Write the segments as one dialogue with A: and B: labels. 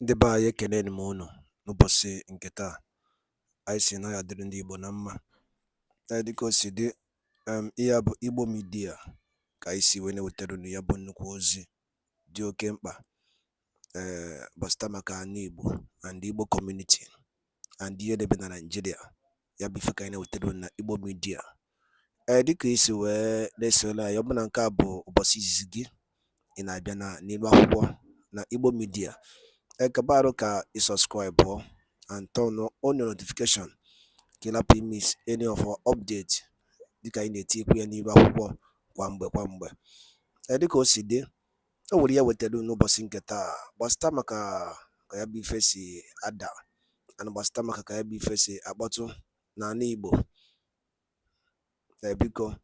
A: Ndị be anyị ekeneni m unu n'ụbọchị nke taa. Anyị sị na ya dịrị ndị Igbo na mma. Dịka o si dị, ihe a bụ Igbo Media ka anyị si wee na-ewetara unu ya bụ nnukwu ozi dị oke mkpa gbasata maka ana Igbo and Igbo community and ihe debe na Nigeria. Ya bụ ife ka anyị na-ewetara unu na Igbo Media. Dịka isi wee na-esole anyị, ọ bụ na nke a bụ ụbọchị izizi gị ị na-abịa n'ilu akwụkwọ na Igbo Media, kabaru ka subscribe and turn on your notification ka ị lapụ miss any of our update dịka anyị na-etikwu ya n'ilu akwụkwọ kwa mgbe. Dịka o si dị, o nwere ya wetara n'ụbọchị nke taa gbasata maka ka ya bụ ife si ada and gbasata maka ka ya bụ ife si akpọtụ n'ala Igbo. Biko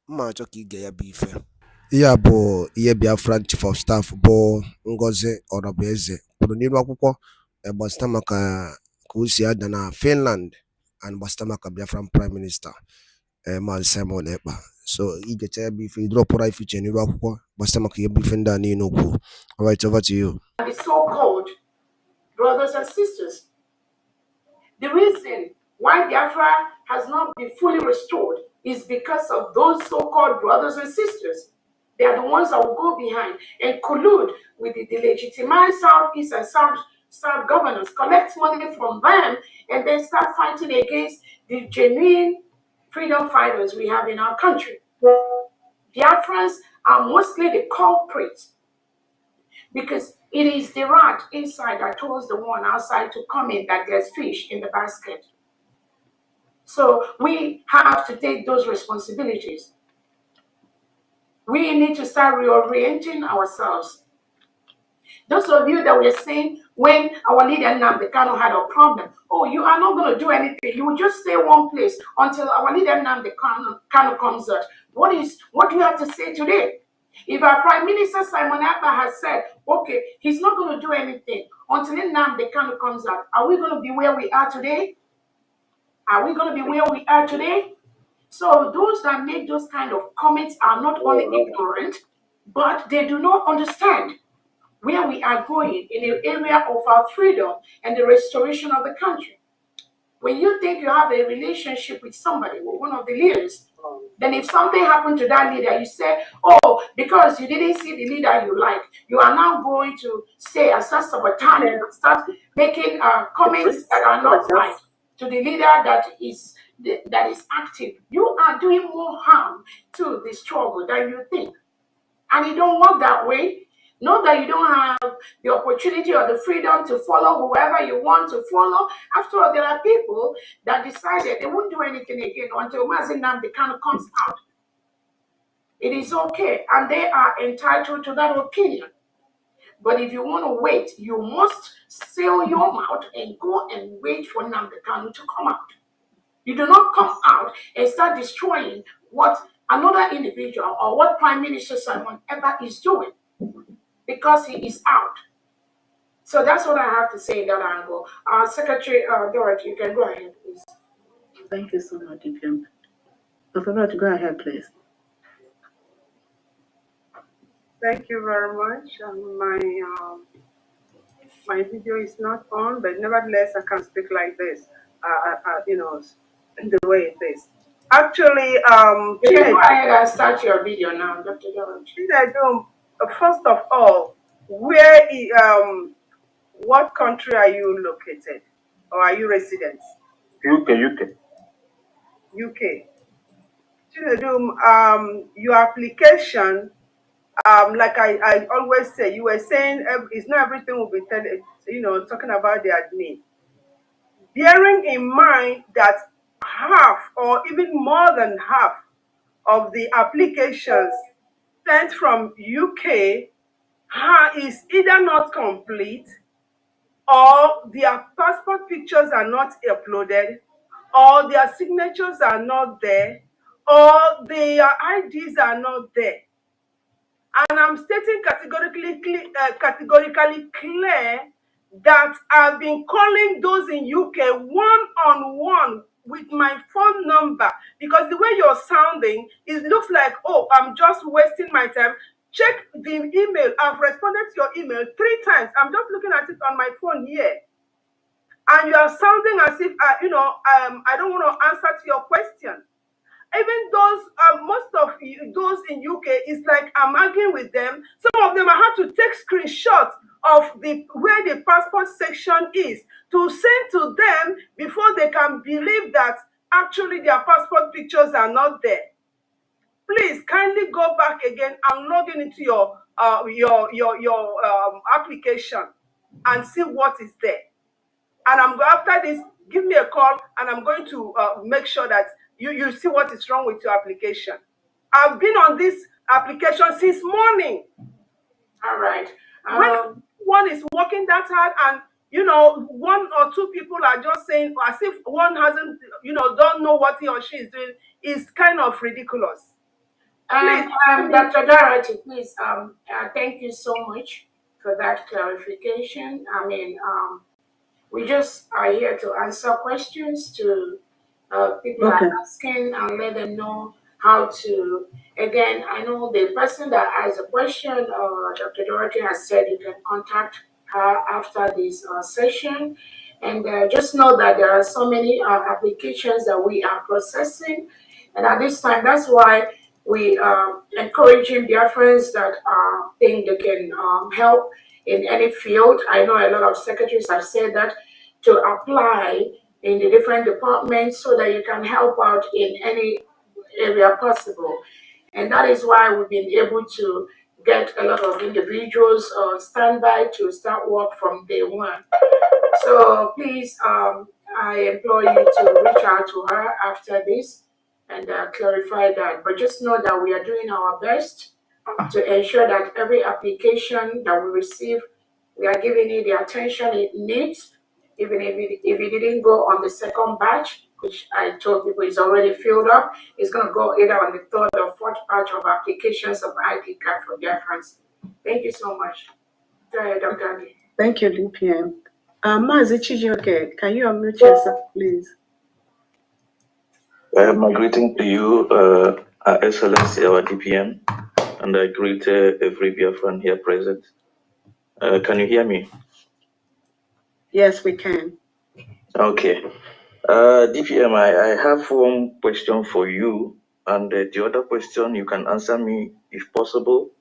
A: mma achọ ka ige ya bụ ife. Ihe a bụ ihe Biafra Chief of Staff bụ Ngozi Orabueze kwuru n'ilu akwụkwọ gbasata maka ka o si ada na Finland and gbasata maka Biafran Prime Minister Maazị Simon Ekpa. So igecha ya bụ ife idropụra ife iche n'ilu akwụkwọ gbasata maka ya bụ ife ndị a niile okwu. All right, over to you.
B: The so-called brothers and sisters. The reason why Biafra has not been fully restored is because of those so-called brothers and sisters. They are the ones that will go behind and collude with the delegitimized Southeast and South governors, collect money from them, and then start fighting against the genuine freedom fighters we have in our country. Biafrans are mostly the culprits because it is the rat inside that tells the one outside to come in that there's fish in the basket. So we have to take those responsibilities. We need to start reorienting ourselves. Those of you that were saying when our leader Nnamdi Kanu had a problem, oh, you are not going to do anything. You will just stay one place until our leader Nnamdi Kanu comes out. What do you have to say today? If our Prime Minister Simon Ekpa has said, okay, he's not going to do anything until Nnamdi Kanu comes out, are we going to be where we are today? Are we going to be where we are today? So those that make those kind of comments are not only ignorant, but they do not understand where we are going in the area of our freedom and the restoration of the country. When you think you have a relationship with somebody, with one of the leaders, then if something happened to that leader, you say, oh, because you didn't see the leader you like, you are now going to say and start sabotaging and start making comments that are not right to the leader that is active. You are doing more harm to the struggle than you think. And you don't work that way. Know that you don't have the opportunity or the freedom to follow whoever you want to follow. After all, there are people that decided they won't do anything again until Mazi Nnamdi Kanu comes out. It is okay, and they are entitled to that opinion. But if you want to wait, you must seal your mouth and go and wait for Nnamdi Kanu to come out. You do not come out and start destroying what another individual or what Prime Minister Simon Ekpa is doing because he is out. So that's what I have to say in that angle. Secretary Dorothy, you can go ahead, please.
C: Thank you so much, Jim. Dr. Dorothy, go ahead, please.
D: Thank you very much. My video is not on, but nevertheless, I can speak like this. The way it is. Actually,
B: you can go ahead and start your video now, Dr. Dorothy.
D: First of all, what country are you located, or are you resident?
E: UK.
D: Your application, like I always say, you were saying it's not everything will be talking about the admin. Bearing in mind that half or even more than half of the applications sent from UK is either not complete, or their passport pictures are not uploaded, or their signatures are not there, or their IDs are not there. And I'm stating categorically clear that I've been calling those in UK one-on-one with my phone number, because the way you're sounding, it looks like, oh, I'm just wasting my time Check the email. I've responded to your email 3 times. I'm just looking at it on my phone here. And you are sounding as if, I don't want to answer to your question. Even those, most of those in UK, it's like I'm arguing with them. Some of them I have to take screenshots of where the passport section is to send to them before they can believe that actually their passport pictures are not there. Please kindly go back again and log into your application and see what is there. And after this, give me a call, and I'm going to make sure that you see what is wrong with your application. I've been on this application since morning.
B: All right.
D: When one is working that hard, and 1 or 2 people are just saying as if one hasn't, don't know what he or she is doing, is kind of ridiculous. Please,
B: Dr. Dorothy, please, thank you so much for that clarification. I mean, we just are here to answer questions to people
C: Okay.
B: are asking and let them know how to. Again, I know the person that has a question, Dr. Dorothy has said you can contact her after this session. And just know that there are so many applications that we are processing. And at this time, that's why we are encouraging Biafrans that think they can help in any field. I know a lot of secretaries have said that to apply in the different departments so that you can help out in any area possible. And that is why we've been able to get a lot of individuals on standby to start work from day one. So please, I implore you to reach out to her after this and clarify that. But just know that we are doing our best to ensure that every application that we receive, we are giving it the attention it needs. Even if it didn't go on the second batch, which I told people is already filled up, it's going to go either on the 3rd or 4th batch of applications of ID card for Biafrans. Thank you so much. Go ahead, Dr. Adi.
C: Thank you, DPM. Mazi Chijioke, can you unmute yourself, please?
E: My greeting to you, Excellency, our DPM, and I greet every Biafran here present. Can you hear me?
C: Yes, we can.
E: Okay. DPM, I have one question for you, and the other question you can answer me if possible,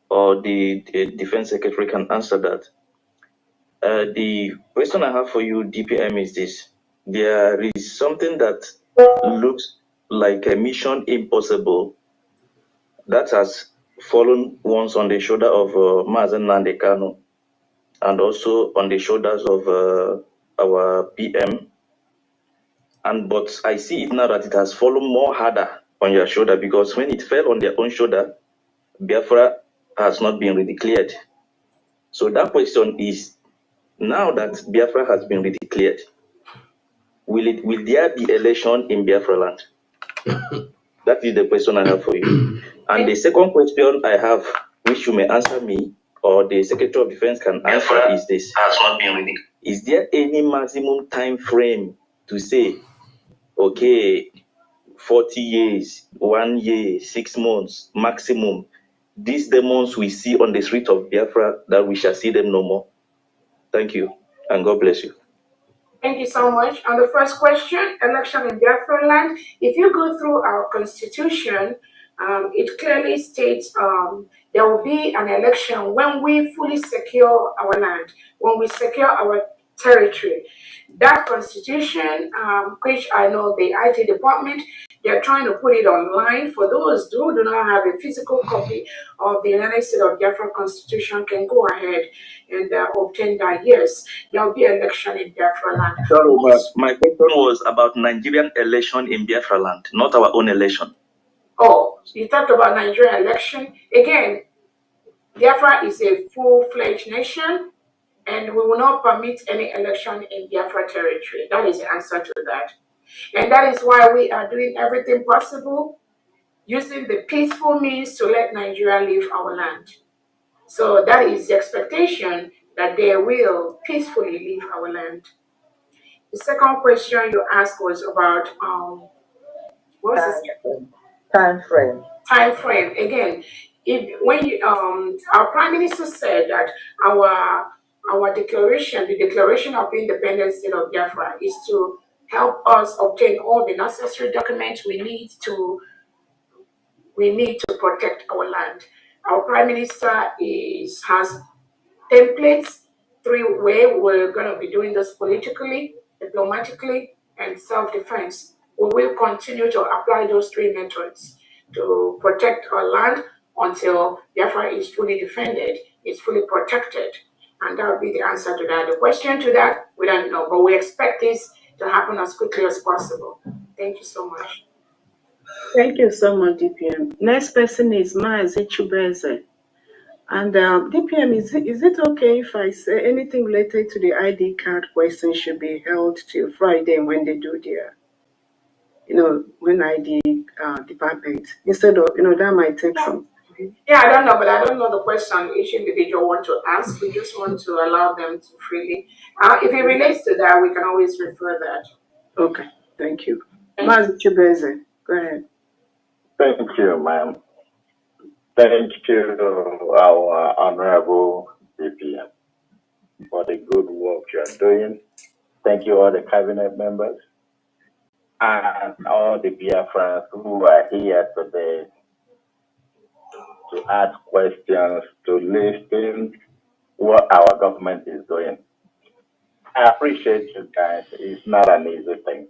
E: or the Defense Secretary can answer that. The question I have for you, DPM, is this. There is something that looks like a mission impossible that has fallen once on the shoulder of Mazen Nandekano and also on the shoulders of our PM. But I see it now that it has fallen more harder on your shoulder, because when it fell on their own shoulder, Biafra has not been redeclared. So that question is, now that Biafra has been redeclared, will there be election in Biafra land? That is the question I have for you. And the second question I have, which you may answer me, or the Secretary of Defense can answer, is this. Has not been ready. Is there any maximum time frame to say, okay, 40 years, 1 year, 6 months, maximum, these demons we see on the street of Biafra, that we shall see them no more? Thank you, and God bless you.
B: Thank you so much. On the first question, election in Biafra land, if you go through our constitution, it clearly states there will be an election when we fully secure our land, when we secure our territory. That constitution, which I know the IT department, they're trying to put it online for those who do not have a physical copy of the United States of Biafra Constitution can go ahead and obtain that. Yes, there will be election in Biafra land.
E: Sorry, my question was about Nigerian election in Biafra land, not our own election.
B: Oh, you talked about Nigerian election. Again, Biafra is a full-fledged nation, and we will not permit any election in Biafra territory. That is the answer to that. And that is why we are doing everything possible, using the peaceful means to let Nigeria leave our land. So that is the expectation, that they will peacefully leave our land. The second question you asked was about what was the
C: Time frame.
B: time frame. Again, our Prime Minister said that our declaration, the Declaration of Independence State of Biafra, is to help us obtain all the necessary documents we need to protect our land. Our Prime Minister has templates, three way we're going to be doing this: politically, diplomatically, and self-defense. We will continue to apply those three methods to protect our land until Biafra is fully defended, is fully protected. And that will be the answer to that. The question to that, we don't know, but we expect this to happen as quickly as possible. Thank you so much.
C: Thank you so much, DPM. Next person is Maazi Chubeze. And DPM, is it okay if I say anything related to the ID card question should be held till Friday when they do their, when ID department, instead of, that might take some.
B: Yeah, I don't know, but I don't know the question each individual want to ask. We just want to allow them to freely. If it relates to that, we can always refer that.
C: Okay, thank you. Maazi Chubeze, go ahead.
F: Thank you, ma'am. Thank you, our Honorable DPM, for the good work you're doing. Thank you, all the cabinet members and all the Biafrans who are here today to ask questions, to listen what our government is doing. I appreciate you guys. It's not an easy thing.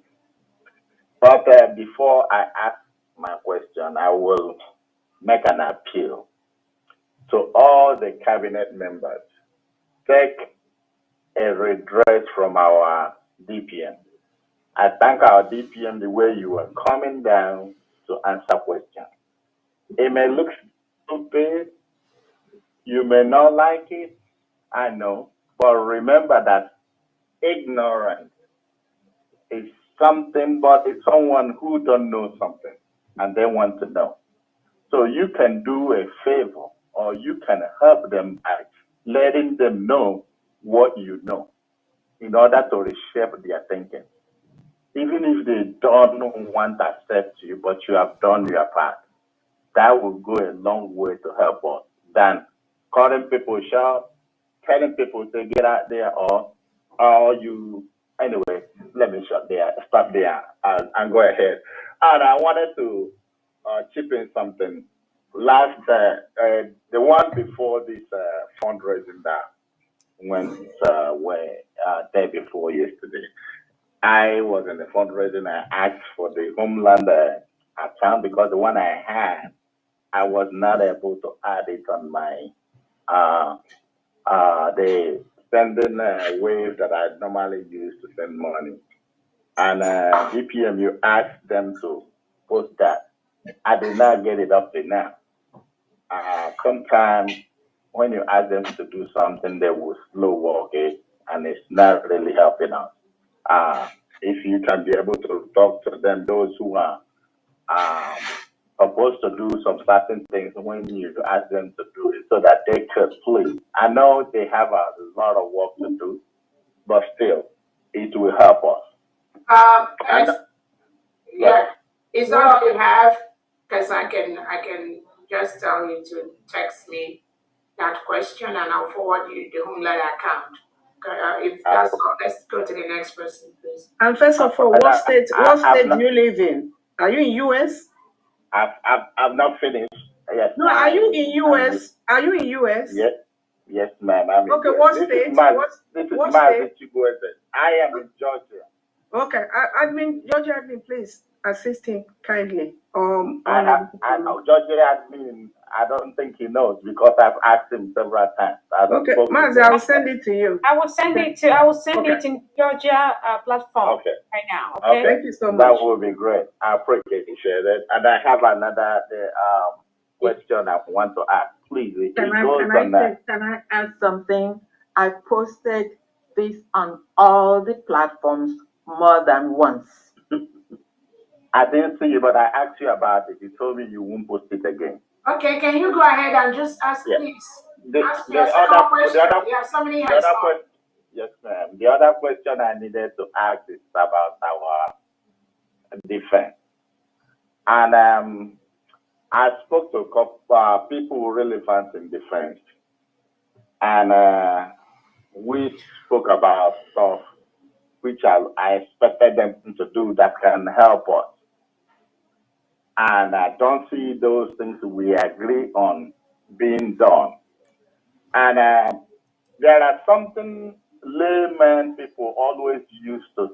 F: But before I ask my question, I will make an appeal to all the cabinet members. Take a redress from our DPM. I thank our DPM the way you are coming down to answer questions. It may look stupid, you may not like it, I know, but remember that ignorance is something, but it's someone who don't know something and they want to know. So you can do a favor or you can help them by letting them know what you know in order to reshape their thinking. Even if they don't want to accept you, but you have done your part, that will go a long way to help us than calling people short, telling people to get out there, or you, anyway, let me stop there and go ahead. And I wanted to chip in something. The one before this fundraising that went day before yesterday, I was in the fundraising. I asked for the Homeland account because the one I had, I was not able to add it on my the sending wave that I normally use to send money. And DPM, you asked them to post that. I did not get it up to now. Sometimes when you ask them to do something, they will slow walk it, and it's not really helping us. If you can be able to talk to them, those who are supposed to do some certain things when you ask them to do it, so that they could please. I know they have a lot of work to do, but still, it will help us.
B: Yeah, is that all you have? Because I can just tell you to text me that question and I'll forward you the Homeland account. If that's all, let's go to the next person, please.
C: And first of all, what state do you live in? Are you in US?
F: I've not finished. Yes.
C: No, are you in US? Are you in US?
F: Yes, ma'am.
C: Okay, what state?
F: This is
C: what
F: state?
C: state?
F: I am in Georgia.
C: Okay, Georgia admin, please assist him kindly.
F: I know Georgia admin. I don't think he knows because I've asked him several times.
C: Okay, Maazi, I'll send it to you.
G: I will send it in Georgia platform right now. Okay?
C: Thank you so much.
F: That would be great. I appreciate you share that. And I have another question I want to ask. Please,
H: can I add something? I posted this on all the platforms more than once.
F: I didn't see you, but I asked you about it. You told me you won't post it again.
B: Okay, can you go ahead and just ask, please? Ask your question. Yeah, somebody has
F: Yes, ma'am. The other question I needed to ask is about our defense. And I spoke to a couple people relevant in defense, and we spoke about stuff which I expected them to do that can help us. And I don't see those things we agree on being done. And there are something layman people always use to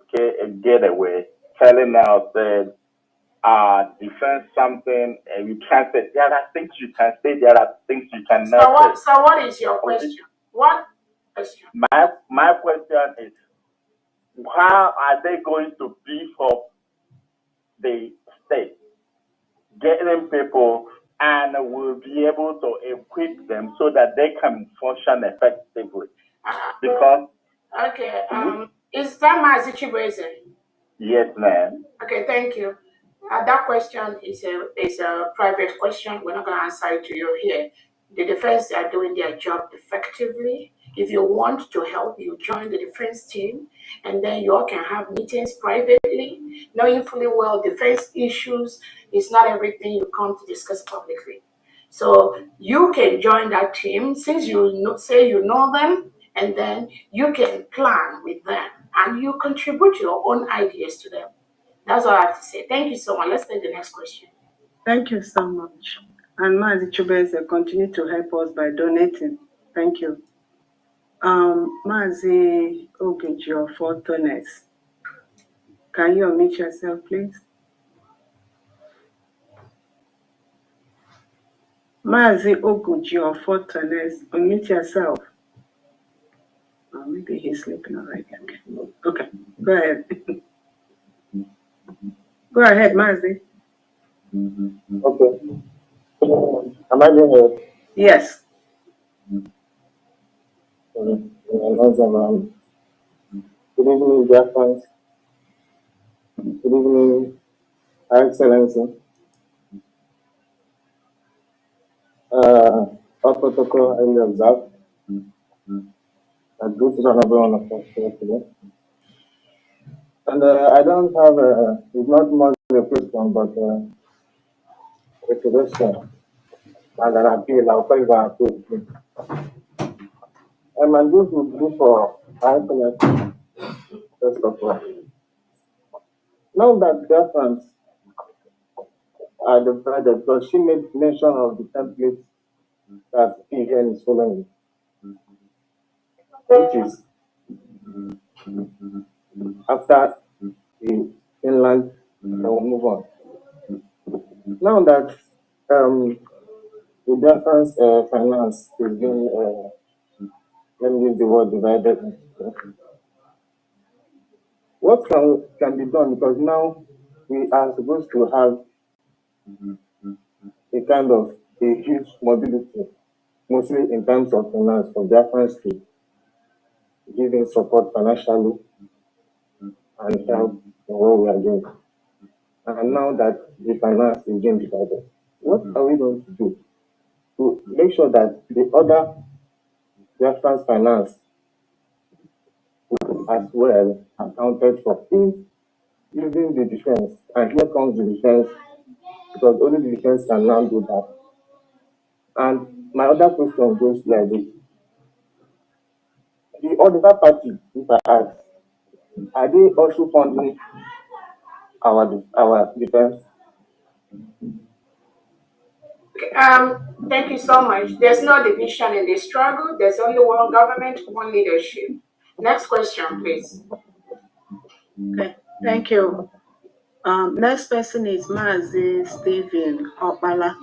F: get away, telling us that defense something, and you can't say. There are things you can say, there are things you cannot say.
B: So what is your question? What question?
F: My question is, how are they going to beef up the state, getting people, and will be able to equip them so that they can function effectively? Because
B: okay, is that Mazichibweze?
F: Yes, ma'am.
B: Okay, thank you. That question is a private question. We're not going to answer it to you here. The defense are doing their job effectively. If you want to help, you join the defense team, and then you all can have meetings privately, knowing fully well defense issues is not everything you come to discuss publicly. So you can join that team since say you know them, and then you can plan with them and you contribute your own ideas to them. That's all I have to say. Thank you so much. Let's take the next question.
C: Thank you so much. And Mazi Chubeze, continue to help us by donating. Thank you. Mazi Ogunjo Fortunes. Can you unmute yourself, please? Mazi Ogunjo Fortunes, unmute yourself. Oh, maybe he's sleeping already. Okay. Go ahead. Go ahead, Mazi.
I: Okay. Am I being heard?
C: Yes.
I: Awesome. Good evening, dear friends. Good evening, Her Excellency. Our protocol highly observed. I greet each and every one of us here today. And I don't have it's not much of a question, but a suggestion and an appeal. I'll call it an appeal. And this would be for Her Excellency, first of all. Now that dear friends are divided, because she made mention of the template that PN is following, which is after the Finland, will move on. Now that the defense finance is being, let me use the word divided, what can be done? Because now we are supposed to have a kind of a huge mobility, mostly in terms of finance for defense to giving support financially and help in what we are doing. And now that the finance is being divided, what are we going to do to make sure that the other reference finance as well accounted for in using the defense? And here comes the defense, because only the defense can now do that. And my other question goes like this: the other party, if I ask, are they also funding our defense?
B: Thank you so much. There's no division in this struggle. There's only one government, one leadership. Next question, please.
C: Okay, thank you. Next person is Mazi Stephen Opala.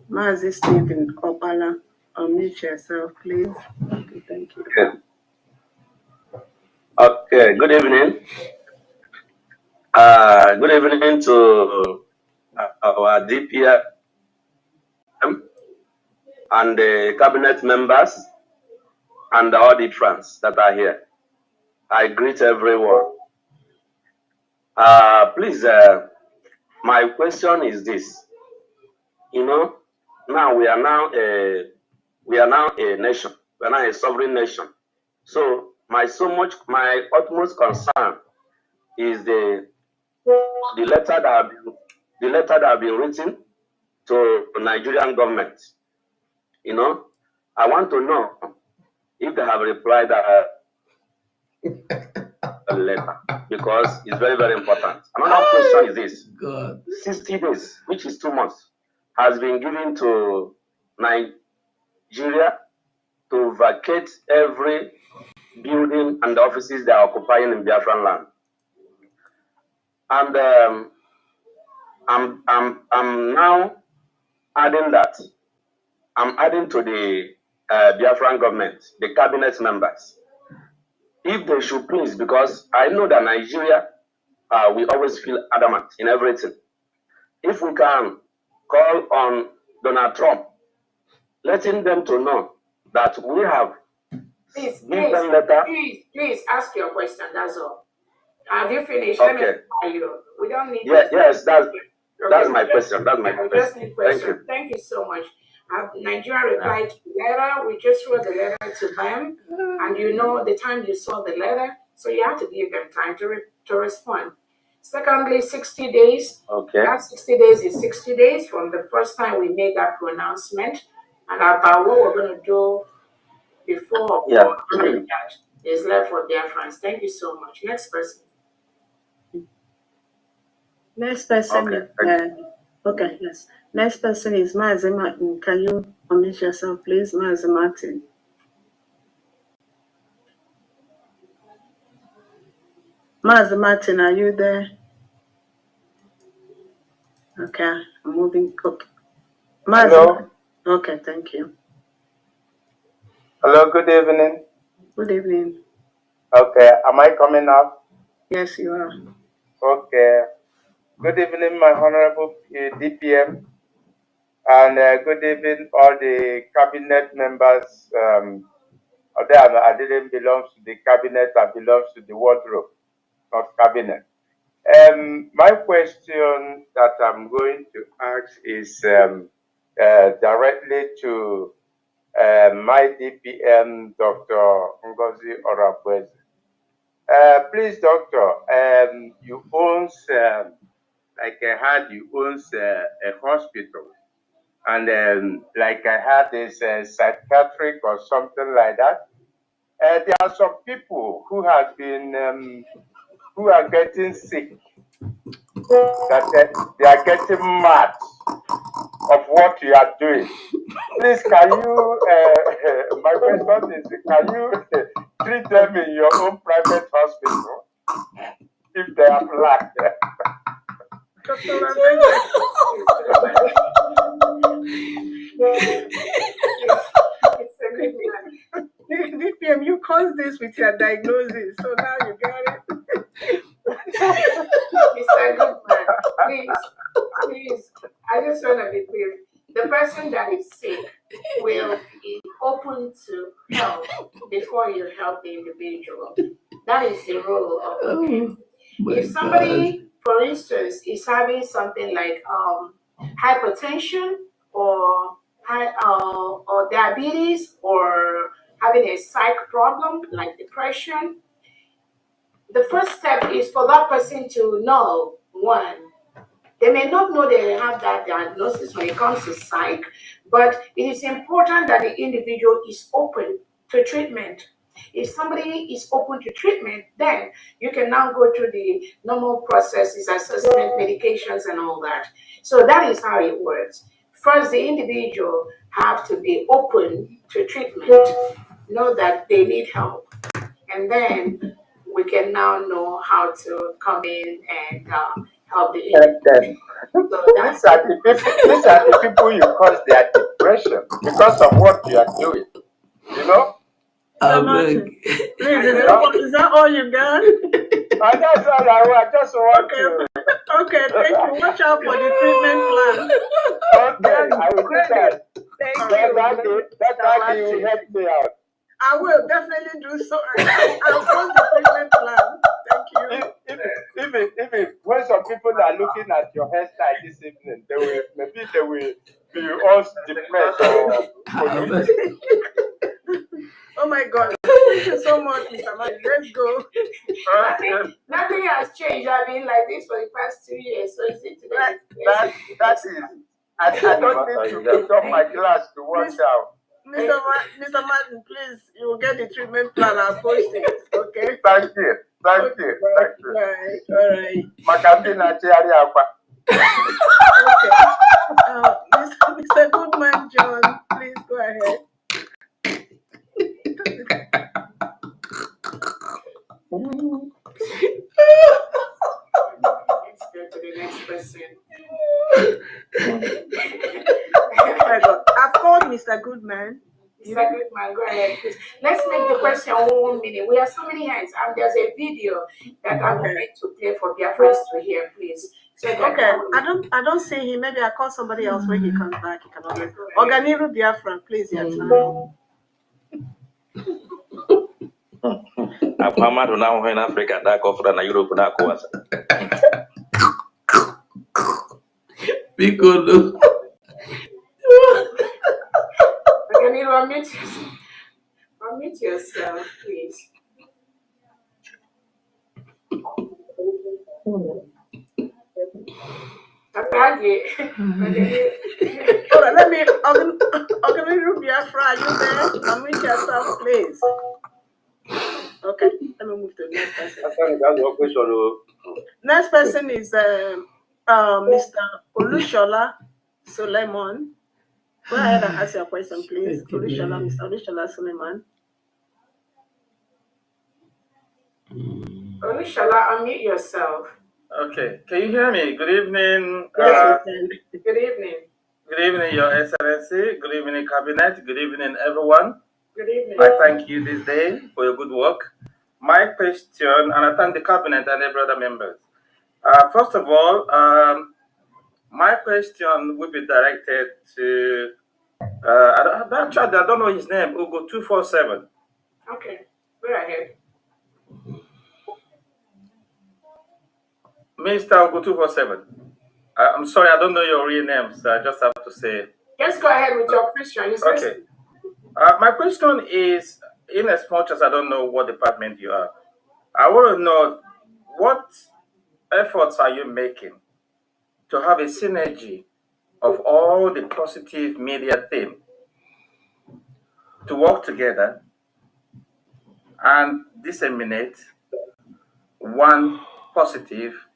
C: Mazi Stephen Opala, unmute yourself, please. Okay, thank you.
J: Okay, good evening. Good evening to our DPM and the cabinet members and the auditors that are here. I greet everyone. Please, my question is this. You know, now we are now a nation. We are now a sovereign nation. So my utmost concern is the letter that have been the letter that have been written to the Nigerian government. You know, I want to know if they have replied a letter, because it's very, very important. Another question is this:
K: God.
J: 60 days, which is 2 months, has been given to Nigeria to vacate every building and offices they are occupying in Biafran land. And I'm now adding that. I'm adding to the Biafran government, the cabinet members, if they should please, because I know that Nigeria, we always feel adamant in everything. If we can call on Donald Trump, letting them to know that we have given letter.
B: Please ask your question. That's all. Have you finished?
J: Okay.
B: Let me tell you. We don't need.
J: Yes, that's my question. That's my
B: we
J: question.
B: just need question. Thank you so much. Nigeria replied to the letter. We just wrote the letter to them, and you know the time you saw the letter, so you have to give them time to respond. Secondly, 60 days.
J: Okay.
B: That 60 days is 60 days from the first time we made that pronouncement, and about what we're going to do before or after that is left for their friends. Thank you so much. Next person.
C: Next person. Okay, yes. Next person is Mazi Martin. Can you unmute yourself, please, Mazi Martin? Mazi Martin, are you there? Okay, I'm moving. Okay.
L: Hello.
C: Okay, thank you.
L: Hello, good evening.
C: Good evening.
L: Okay, am I coming up?
C: Yes, you are.
L: Okay. Good evening, my honorable DPM, and good evening, all the cabinet members. Although I didn't belong to the cabinet, I belong to the wardrobe, not cabinet. My question that I'm going to ask is directly to my DPM, Dr. Ngozi Orakweze. Please, doctor, you own, like I heard, you own a hospital. And like I heard, there's a psychiatric or something like that. There are some people who have been, who are getting sick, that they are getting mad of what you are doing. Please, can you, my question is, can you treat them in your own private hospital if they have lacked?
C: DPM, you caused this with your diagnosis, so now you got it.
B: Mr. Goodman, please, I just want to be clear. The person that is sick will be open to help before you help the individual. That is the rule of the game. If somebody, for instance, is having something like hypertension or diabetes or having a psych problem like depression, the first step is for that person to know, one, they may not know they have that diagnosis when it comes to psych, but it is important that the individual is open to treatment. If somebody is open to treatment, then you can now go through the normal processes, assessment, medications, and all that. So that is how it works. First, the individual have to be open to treatment, know that they need help, and then we can now know how to come in and help the individual.
L: These are the people you cause their depression because of what you are doing. You know?
C: Please, is that all you got?
L: That's all I just want to.
C: Okay, thank you. Watch out for the treatment plan.
L: Okay, I will do that.
C: Thank you.
L: That will help me out.
C: I will definitely do so. I'll post the treatment plan. Thank you.
L: Even when some people are looking at your hairstyle this evening, they will be all depressed or
C: Oh my God.
D: Thank you so much, Mr. Mike. Let's go.
B: Nothing has changed. I've been like this for the past 2 years. So is it today?
L: That is. I don't need to put on my glass to watch out.
D: Mr. Martin, please, you will get the treatment plan. I'll post it. Okay.
L: Thank you. Thank you. Thank you.
D: All right.
L: Makambina Chiari Akwa.
D: Okay. Mr. Goodman John, please go ahead.
B: Let's go to the next person.
D: Oh my God. I've called Mr. Goodman.
B: Mr. Goodman, go ahead, please. Let's make the question 1 minute. We have so many hands, and there's a video that I'm going to play for Biafrans to hear, please. So
D: okay, I don't see him. Maybe I call somebody else when he comes back. He can always Organiru Biafra, please, your time.
E: Muhammadu na in Africa na kofra na Europe na kuwasa.
B: Because Organiru, unmute yourself, please.
D: Hold on, let me Organiru Biafra, are you there? Unmute yourself, please. Okay, let me move to the next person. Next person is Mr. Olushola Suleiman. Go ahead and ask your question, please. Olushola, Mr. Olushola Suleiman.
B: Olushola, unmute yourself.
K: Okay, can you hear me? Good evening.
B: Yes, we can. Good evening.
K: Good evening, Your Excellency. Good evening, Cabinet. Good evening, everyone.
B: Good evening.
K: I thank you this day for your good work. My question, and I thank the Cabinet and the other members. First of all, my question will be directed to, I don't know his name, Ugo 247.
B: Okay, go ahead.
K: Mr. Ugo 247. I'm sorry, I don't know your real name, so I just have to say.
B: Just go ahead with your question.
K: Okay. My question is, in as much as I don't know what department you are, I want to know what efforts are you making to have a synergy of all the positive media theme to work together and disseminate one positive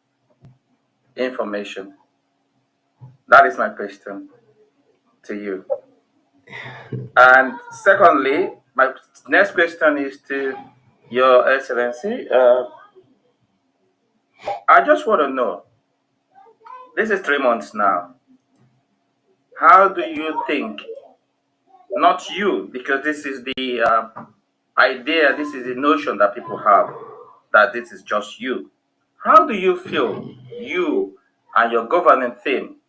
K: information. That is my question to you. And secondly, my next question is to Your Excellency. I just want to know, this is 3 months now. How do you think, not you, because this is the idea, this is the notion that people have, that this is just you. How do you feel you and your governing team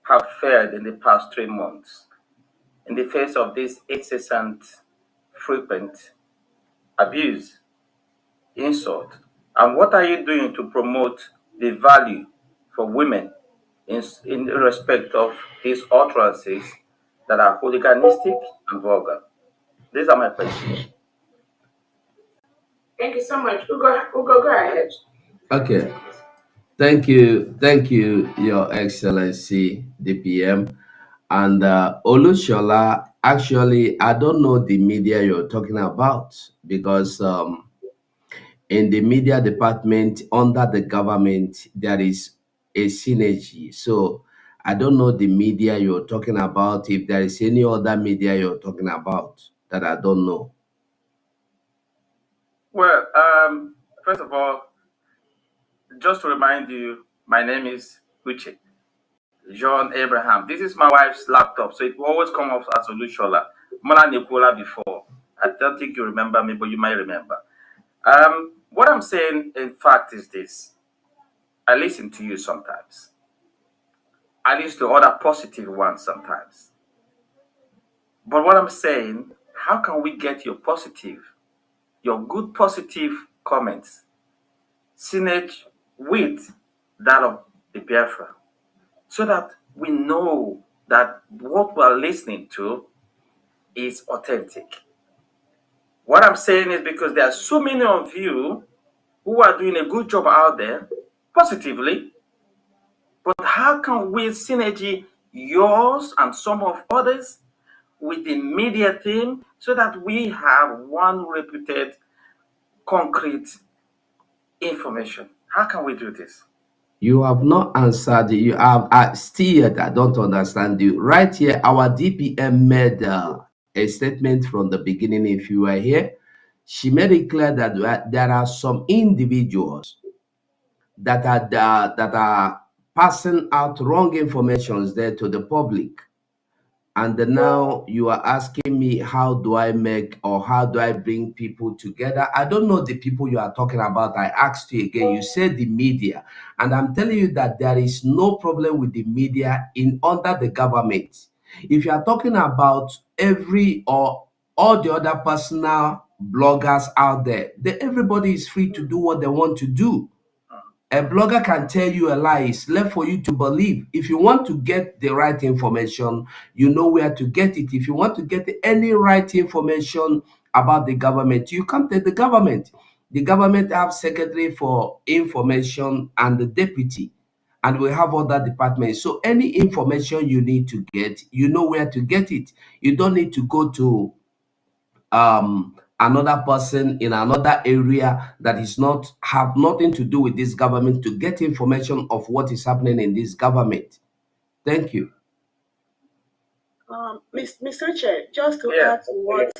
K: have fared in the past 3 months in the face of this incessant, frequent abuse, insult? And what are you doing to promote the value for women in respect of these utterances that are hooliganistic and vulgar? These are my questions.
B: Thank you so much. Ugo, go ahead.
M: Okay. Thank you, Your Excellency, DPM. And Olushola, actually, I don't know the media you're talking about because in the media department under the government, there is a synergy. So I don't know the media you're talking about. If there is any other media you're talking about that I don't know.
K: Well, first of all, just to remind you, my name is Uche John Abraham. This is my wife's laptop, so it will always come off as Olushola. Mala Nicola before. I don't think you remember me, but you might remember. What I'm saying, in fact, is this. I listen to you sometimes. I listen to other positive ones sometimes. But what I'm saying, how can we get your good positive comments, synergy with that of the Biafra, so that we know that what we're listening to is authentic? What I'm saying is because there are so many of you who are doing a good job out there positively, but how can we synergy yours and some of others with the media team so that we have one reputed, concrete information? How can we do this?
M: You have not answered. You have still. I don't understand you. Right here, our DPM made a statement from the beginning. If you were here, she made it clear that there are some individuals that are passing out wrong informations there to the public. And now you are asking me, how do I make or how do I bring people together? I don't know the people you are talking about. I asked you again, you said the media. And I'm telling you that there is no problem with the media under the government. If you are talking about every or all the other personal bloggers out there, everybody is free to do what they want to do. A blogger can tell you a lie. It's left for you to believe. If you want to get the right information, you know where to get it. If you want to get any right information about the government, you contact the government. The government have secretary for information and the deputy, and we have other departments. So any information you need to get, you know where to get it. You don't need to go to another person in another area that is not have nothing to do with this government to get information of what is happening in this government. Thank you.
C: Mr. Chair, just to add to what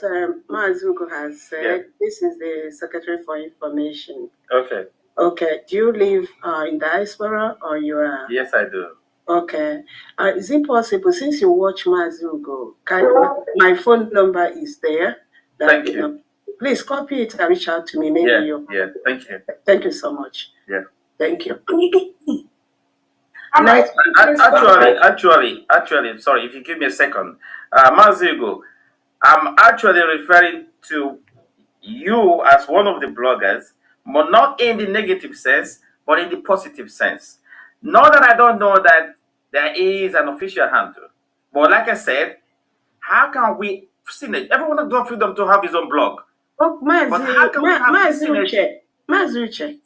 C: Mazuko has said, this is the Secretary for Information.
K: Okay.
C: Okay. Do you live in diaspora or you are?
K: Yes, I do.
C: Okay. Is it possible, since you watch Mazuko, my phone number is there?
K: Thank you.
C: Please copy it and reach out to me. Maybe
K: thank you.
C: Thank you so much.
K: Yeah.
C: Thank you.
K: Actually, sorry, if you give me a second. Mazugo, I'm actually referring to you as one of the bloggers, but not in the negative sense, but in the positive sense. Not that I don't know that there is an official handle, but like I said, how can we synergy? Everyone has got freedom to have his own blog.
C: Oh, but how can we have synergy? Mazuche,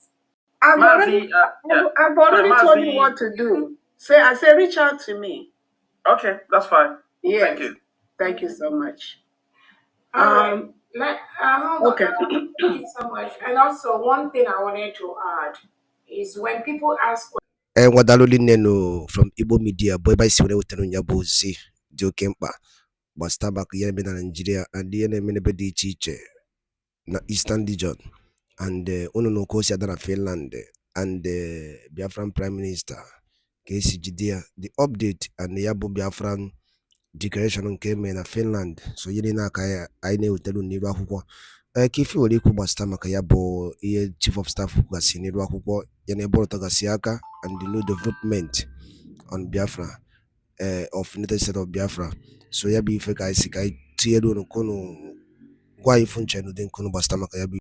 C: I've already told you what to do. I say reach out to me.
K: Okay, that's fine.
C: Yes.
K: Thank you.
C: Thank you so much.
B: Okay. Thank you so much. And also, one thing I wanted to add is when people ask.
A: Wadaloli neno from Igbo media, boy by Siwene Utanu Nyabozi, Dio Kempa, Bastabak Yemen na Nigeria, and the enemy di chiche na Eastern region, and Uno Kosia Dana Finland, and the Biafran Prime Minister, KCGD, the update and the Yabo Biafran declaration came in Finland, so Yelina Kaya, I know Telu Niba Huko. Kifi waliku basta makaya bo iye chief of staff kasi nirwa huko yanebo tagasiaka and the new development on Biafra of United States of Biafra. So yabi feka isikai tiedo no kono kwa ifunche no den kono basta makaya